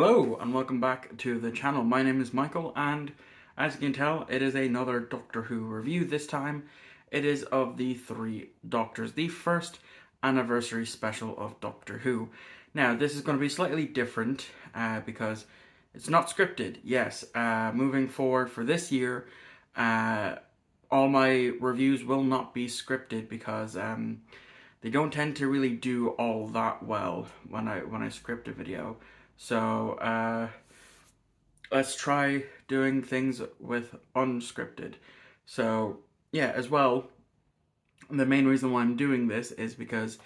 Hello and welcome back to the channel. My name is Michael and as you can tell it is another Doctor Who review. This time it is of the Three Doctors, the first anniversary special of Doctor Who. Now this is going to be slightly different because it's not scripted. Yes, moving forward for this year all my reviews will not be scripted because they don't tend to really do all that well when I script a video. So let's try doing things with unscripted. So yeah, as well, the main reason why I'm doing this is because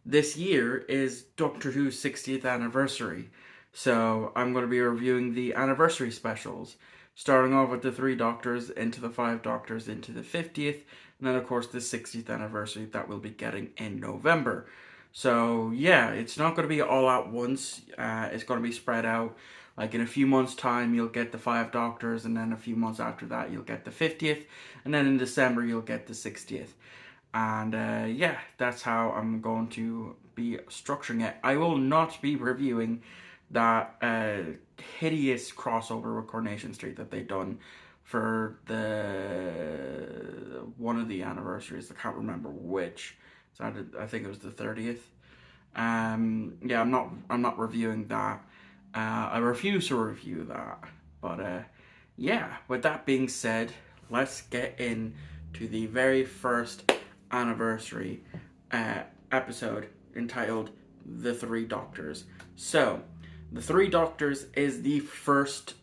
this year is Doctor Who's 60th anniversary. So I'm going to be reviewing the anniversary specials, starting off with the Three Doctors, into the Five Doctors, into the 50th, and then of course the 60th anniversary that we'll be getting in November. So yeah, it's not going to be all at once. It's going to be spread out. Like in a few months' time, you'll get the Five Doctors, and then a few months after that, you'll get the 50th, and then in December, you'll get the 60th. And yeah, that's how I'm going to be structuring it. I will not be reviewing that hideous crossover with Coronation Street that they've done for the one of the anniversaries. I can't remember which. So I think it was the 30th. Yeah, I'm not reviewing that. I refuse to review that. But yeah, with that being said, let's get into the very first anniversary episode entitled The Three Doctors. So, The Three Doctors is the first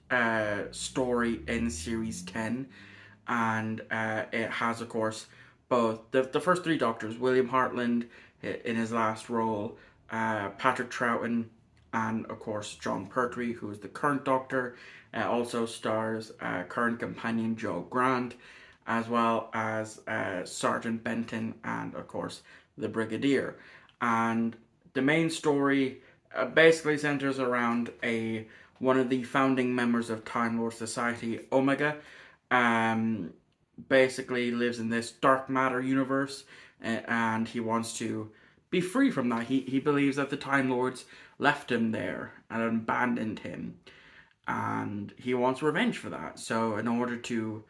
story in Series 10, and it has, of course, both the first three Doctors, William Hartnell in his last role, Patrick Troughton, and of course Jon Pertwee, who is the current Doctor. Also stars current companion Jo Grant, as well as Sergeant Benton, and of course the Brigadier. And the main story basically centers around one of the founding members of Time Lord Society, Omega. Basically lives in this dark matter universe, and he wants to be free from that. He believes that the Time Lords left him there and abandoned him, and he wants revenge for that. So in order to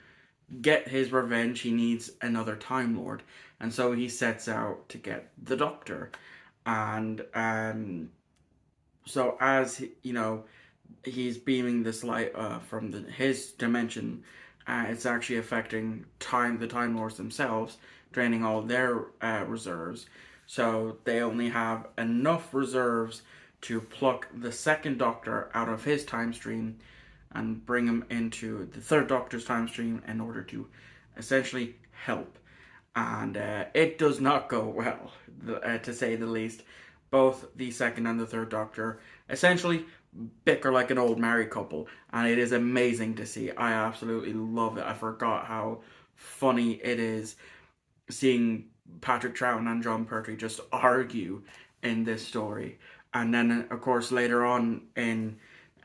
get his revenge, he needs another Time Lord, and so he sets out to get the Doctor. And so as you know, he's beaming this light from his dimension. It's actually affecting the Time Lords themselves, draining all their reserves. So they only have enough reserves to pluck the second Doctor out of his time stream and bring him into the third Doctor's time stream in order to essentially help. And it does not go well, to say the least. Both the second and the third Doctor essentially bicker like an old married couple, and it is amazing to see. I absolutely love it. I forgot how funny it is seeing Patrick Troughton and Jon Pertwee just argue in this story. And then, of course, later on in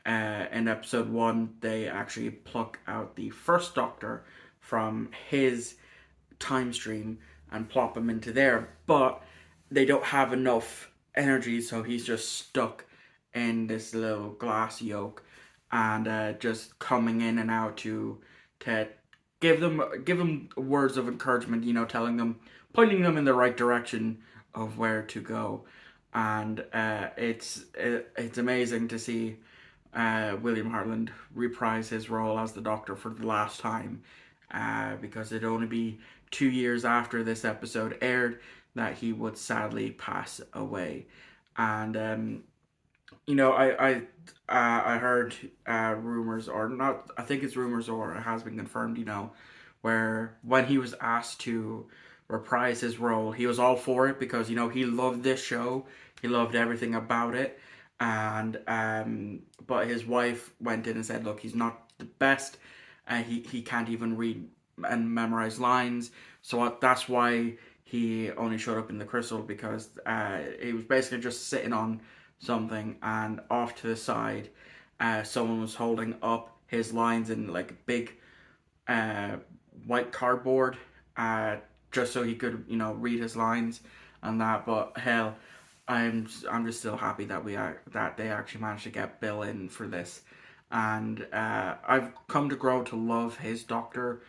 episode 1, they actually pluck out the first Doctor from his time stream and plop him into there, but they don't have enough energy, so he's just stuck in this little glass yoke, and just coming in and out to give them words of encouragement, telling them, pointing them in the right direction of where to go. And it's amazing to see William Hartnell reprise his role as the Doctor for the last time, because it'd only be 2 years after this episode aired that he would sadly pass away. And I heard rumors, or not, I think it's rumors or it has been confirmed, where when he was asked to reprise his role, he was all for it because, he loved this show. He loved everything about it. And but his wife went in and said, look, he's not the best. He can't even read and memorize lines. So that's why he only showed up in the crystal, because he was basically just sitting on something, and off to the side someone was holding up his lines in like big white cardboard, just so he could read his lines and that. But hell, I'm just still happy that that they actually managed to get Bill in for this, and I've come to grow to love his Doctor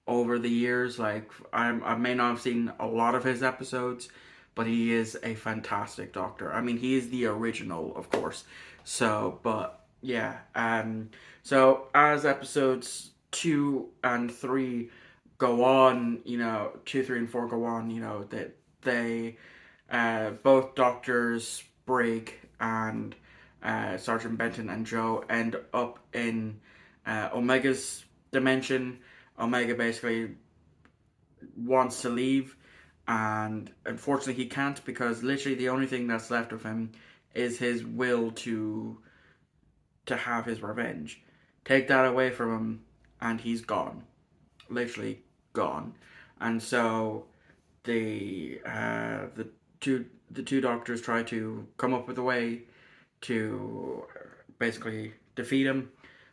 over the years. Like I may not have seen a lot of his episodes, but he is a fantastic Doctor. I mean, he is the original, of course. So, but yeah. So as episodes 2 and 3 go on, 2, 3, and 4 go on, that they both Doctors Brig and Sergeant Benton and Joe end up in Omega's dimension. Omega basically wants to leave, and unfortunately he can't, because literally the only thing that's left of him is his will to have his revenge. Take that away from him, and he's gone, literally gone. And so the two doctors try to come up with a way to basically defeat him,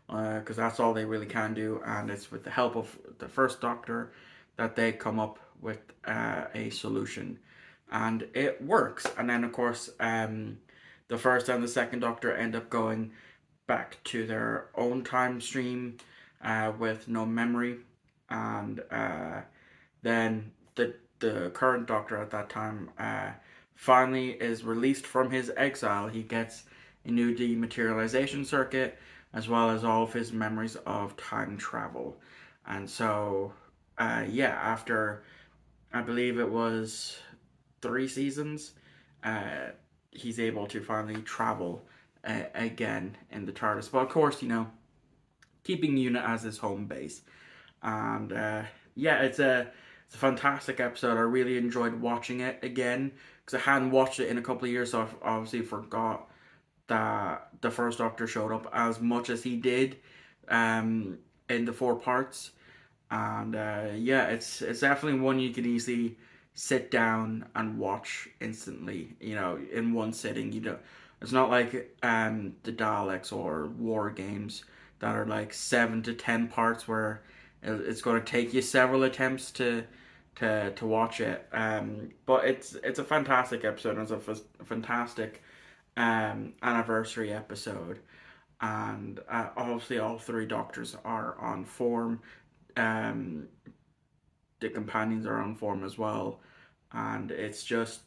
because that's all they really can do, and it's with the help of the first Doctor that they come up with a solution, and it works. And then of course, the first and the second Doctor end up going back to their own time stream with no memory, and then the current Doctor at that time finally is released from his exile. He gets a new dematerialization circuit, as well as all of his memories of time travel. And so, after I believe it was 3 seasons, he's able to finally travel again in the TARDIS. But of course, keeping UNIT as his home base. And it's a fantastic episode. I really enjoyed watching it again, because I hadn't watched it in a couple of years, so I obviously forgot that the first Doctor showed up as much as he did in the 4 parts. And it's definitely one you could easily sit down and watch instantly, in one sitting. It's not like the Daleks or War Games that are like 7 to 10 parts, where it's going to take you several attempts to watch it. But it's a fantastic episode. It's a fantastic anniversary episode, and obviously all 3 Doctors are on form. The companions are on form as well, and it's just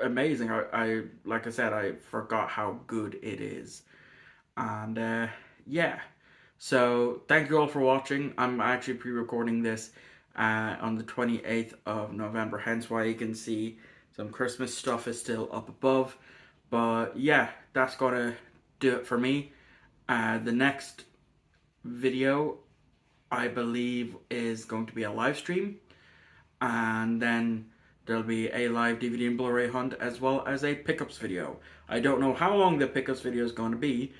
amazing. I like I said, I forgot how good it is. And so thank you all for watching. I'm actually pre-recording this on the 28th of November, hence why you can see some Christmas stuff is still up above. But yeah, that's gonna do it for me. The next video, I believe, is going to be a live stream, and then there'll be a live DVD and Blu-ray hunt, as well as a pickups video. I don't know how long the pickups video is going to be.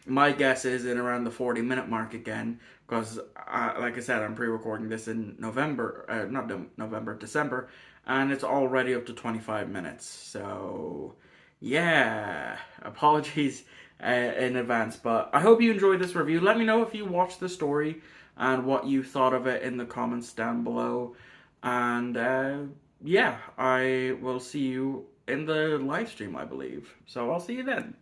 My guess is in around the 40-minute mark again, because like I said, I'm pre-recording this in November, not November, December, and it's already up to 25 minutes. So yeah, apologies in advance, but I hope you enjoyed this review. Let me know if you watched the story and what you thought of it in the comments down below. And I will see you in the live stream, I believe. So I'll see you then.